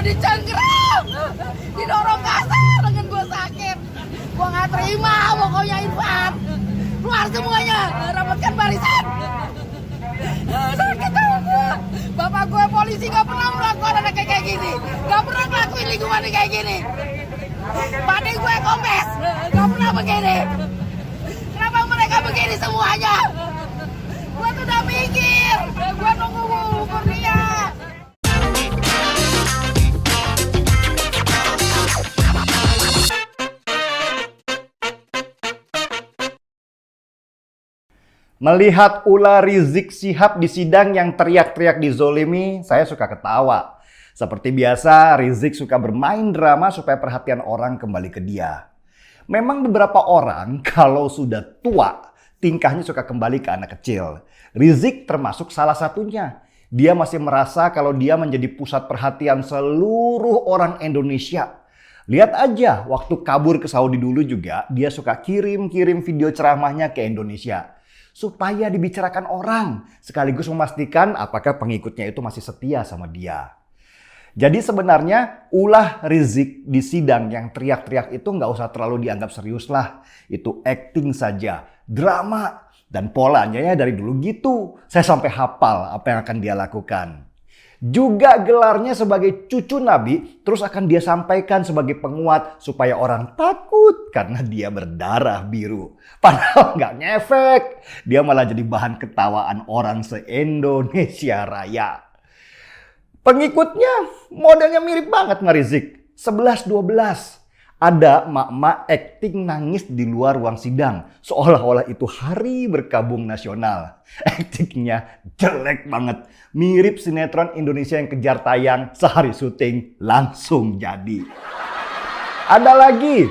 Gue dicengkram, didorong kasar dengan gue sakit. Gue gak terima, pokoknya Irfan. Keluar semuanya, rapatkan barisan. Sakit tau gue. Bapak gue polisi gak pernah melakukan anak kayak gini. Gak pernah ngelakuin lingkungan kayak gini. Badan gue kompes, gak pernah begini. Kenapa mereka begini semuanya? Gue tuh udah mikir, gue nunggu ukur dia. Melihat ulah Rizik Syihab di sidang yang teriak-teriak dizolimi, saya suka ketawa. Seperti biasa, Rizik suka bermain drama supaya perhatian orang kembali ke dia. Memang beberapa orang kalau sudah tua, tingkahnya suka kembali ke anak kecil. Rizik termasuk salah satunya. Dia masih merasa kalau dia menjadi pusat perhatian seluruh orang Indonesia. Lihat aja, waktu kabur ke Saudi dulu juga, dia suka kirim-kirim video ceramahnya ke Indonesia. Supaya dibicarakan orang, sekaligus memastikan apakah pengikutnya itu masih setia sama dia. Jadi sebenarnya ulah Rizik di sidang yang teriak-teriak itu nggak usah terlalu dianggap serius lah. Itu acting saja, drama. Dan polanya ya dari dulu gitu. Saya sampai hafal apa yang akan dia lakukan. Juga gelarnya sebagai cucu Nabi terus akan dia sampaikan sebagai penguat supaya orang takut karena dia berdarah biru. Padahal nggak ngefek. Dia malah jadi bahan ketawaan orang se-Indonesia Raya. Pengikutnya modelnya mirip banget sama Rizik. 11-12. Ada mak-mak acting nangis di luar ruang sidang. Seolah-olah itu hari berkabung nasional. Actingnya jelek banget. Mirip sinetron Indonesia yang kejar tayang sehari syuting langsung jadi. Ada lagi.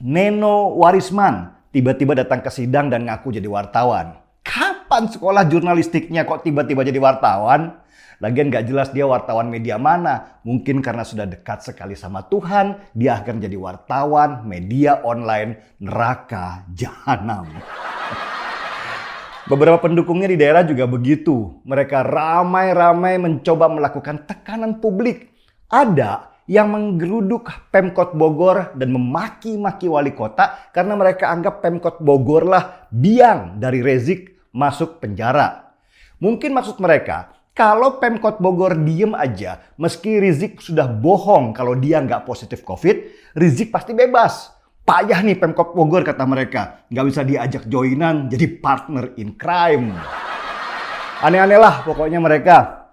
Neno Warisman tiba-tiba datang ke sidang dan ngaku jadi wartawan. Kapan sekolah jurnalistiknya kok tiba-tiba jadi wartawan? Lagian gak jelas dia wartawan media mana. Mungkin karena sudah dekat sekali sama Tuhan, dia akan jadi wartawan media online neraka jahanam. Beberapa pendukungnya di daerah juga begitu. Mereka ramai-ramai mencoba melakukan tekanan publik. Ada yang menggeruduk Pemkot Bogor dan memaki-maki wali kota karena mereka anggap Pemkot Bogor lah biang dari Rizik masuk penjara. Mungkin maksud mereka, kalau Pemkot Bogor diem aja, meski Rizik sudah bohong kalau dia nggak positif COVID, Rizik pasti bebas. Payah nih Pemkot Bogor kata mereka, nggak bisa diajak joinan jadi partner in crime. Aneh-aneh lah pokoknya mereka.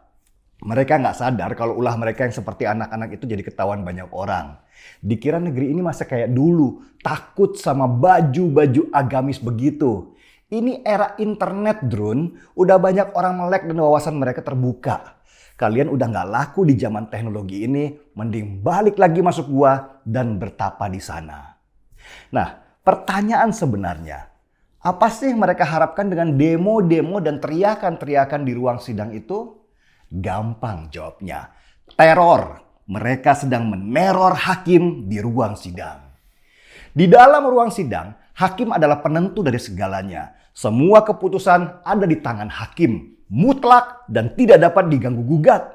Mereka nggak sadar kalau ulah mereka yang seperti anak-anak itu jadi ketahuan banyak orang. Dikira negeri ini masih kayak dulu, takut sama baju-baju agamis begitu. Ini era internet, Drone. Udah banyak orang melek dan wawasan mereka terbuka. Kalian udah nggak laku di zaman teknologi ini, mending balik lagi masuk gua dan bertapa di sana. Nah, pertanyaan sebenarnya, apa sih mereka harapkan dengan demo-demo dan teriakan-teriakan di ruang sidang itu? Gampang jawabnya. Teror. Mereka sedang meneror hakim di ruang sidang. Di dalam ruang sidang, hakim adalah penentu dari segalanya. Semua keputusan ada di tangan hakim. Mutlak dan tidak dapat diganggu-gugat.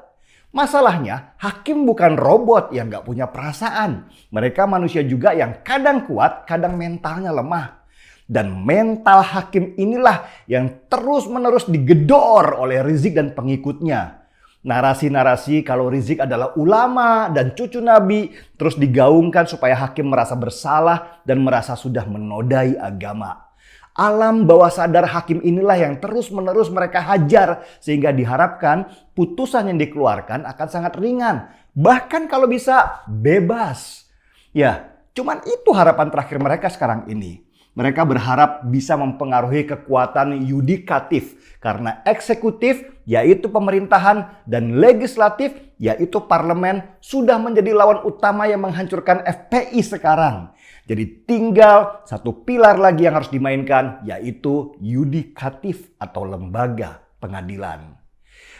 Masalahnya, hakim bukan robot yang gak punya perasaan. Mereka manusia juga yang kadang kuat, kadang mentalnya lemah. Dan mental hakim inilah yang terus-menerus digedor oleh Rizik dan pengikutnya. Narasi-narasi kalau Rizik adalah ulama dan cucu Nabi terus digaungkan supaya hakim merasa bersalah dan merasa sudah menodai agama. Alam bawah sadar hakim inilah yang terus-menerus mereka hajar sehingga diharapkan putusan yang dikeluarkan akan sangat ringan. Bahkan kalau bisa bebas. Ya, cuman itu harapan terakhir mereka sekarang ini. Mereka berharap bisa mempengaruhi kekuatan yudikatif karena eksekutif yaitu pemerintahan dan legislatif yaitu parlemen sudah menjadi lawan utama yang menghancurkan FPI sekarang. Jadi tinggal satu pilar lagi yang harus dimainkan yaitu yudikatif atau lembaga pengadilan.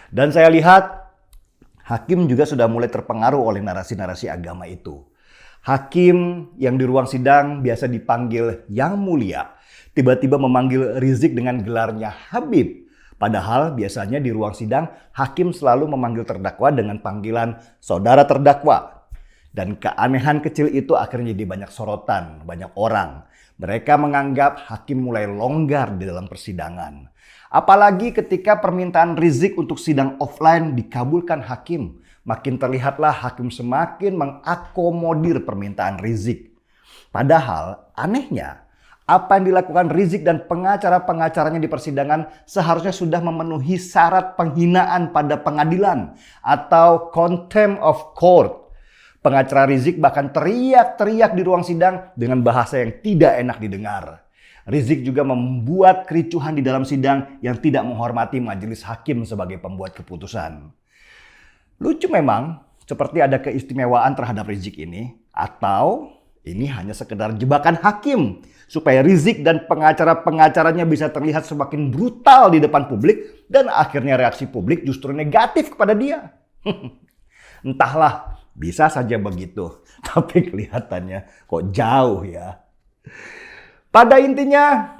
Dan saya lihat hakim juga sudah mulai terpengaruh oleh narasi-narasi agama itu. Hakim yang di ruang sidang biasa dipanggil Yang Mulia, tiba-tiba memanggil Rizik dengan gelarnya Habib. Padahal biasanya di ruang sidang, hakim selalu memanggil terdakwa dengan panggilan saudara terdakwa. Dan keanehan kecil itu akhirnya jadi banyak sorotan, banyak orang. Mereka menganggap hakim mulai longgar di dalam persidangan. Apalagi ketika permintaan Rizik untuk sidang offline dikabulkan hakim. Makin terlihatlah hakim semakin mengakomodir permintaan Rizik. Padahal anehnya, apa yang dilakukan Rizik dan pengacara-pengacaranya di persidangan seharusnya sudah memenuhi syarat penghinaan pada pengadilan atau contempt of court. Pengacara Rizik bahkan teriak-teriak di ruang sidang dengan bahasa yang tidak enak didengar. Rizik juga membuat kericuhan di dalam sidang yang tidak menghormati majelis hakim sebagai pembuat keputusan. Lucu memang, seperti ada keistimewaan terhadap Rizik ini, atau ini hanya sekedar jebakan hakim supaya Rizik dan pengacara-pengacaranya bisa terlihat semakin brutal di depan publik dan akhirnya reaksi publik justru negatif kepada dia. Entahlah, bisa saja begitu, tapi kelihatannya kok jauh ya. Pada intinya,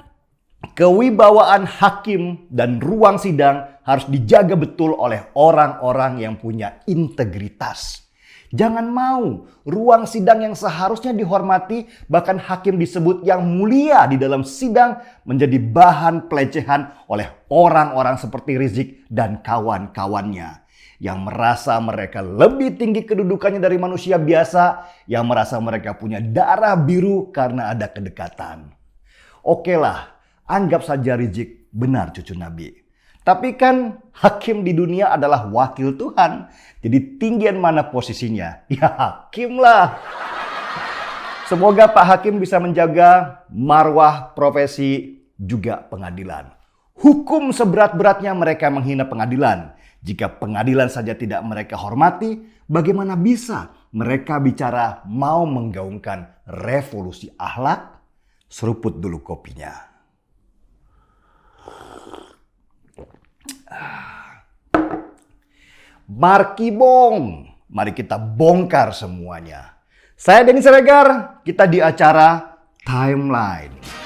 kewibawaan hakim dan ruang sidang harus dijaga betul oleh orang-orang yang punya integritas. Jangan mau ruang sidang yang seharusnya dihormati, bahkan hakim disebut yang mulia di dalam sidang, menjadi bahan pelecehan oleh orang-orang seperti Rizik dan kawan-kawannya. Yang merasa mereka lebih tinggi kedudukannya dari manusia biasa, yang merasa mereka punya darah biru karena ada kedekatan. Oke lah, anggap saja Rizik benar cucu Nabi. Tapi kan hakim di dunia adalah wakil Tuhan. Jadi tinggian mana posisinya? Ya hakim lah. Semoga Pak Hakim bisa menjaga marwah profesi juga pengadilan. Hukum seberat-beratnya mereka menghina pengadilan. Jika pengadilan saja tidak mereka hormati, bagaimana bisa mereka bicara mau menggaungkan revolusi akhlak? Seruput dulu kopinya. Markibong, mari kita bongkar semuanya. Saya Denny Siregar, kita di acara Timeline.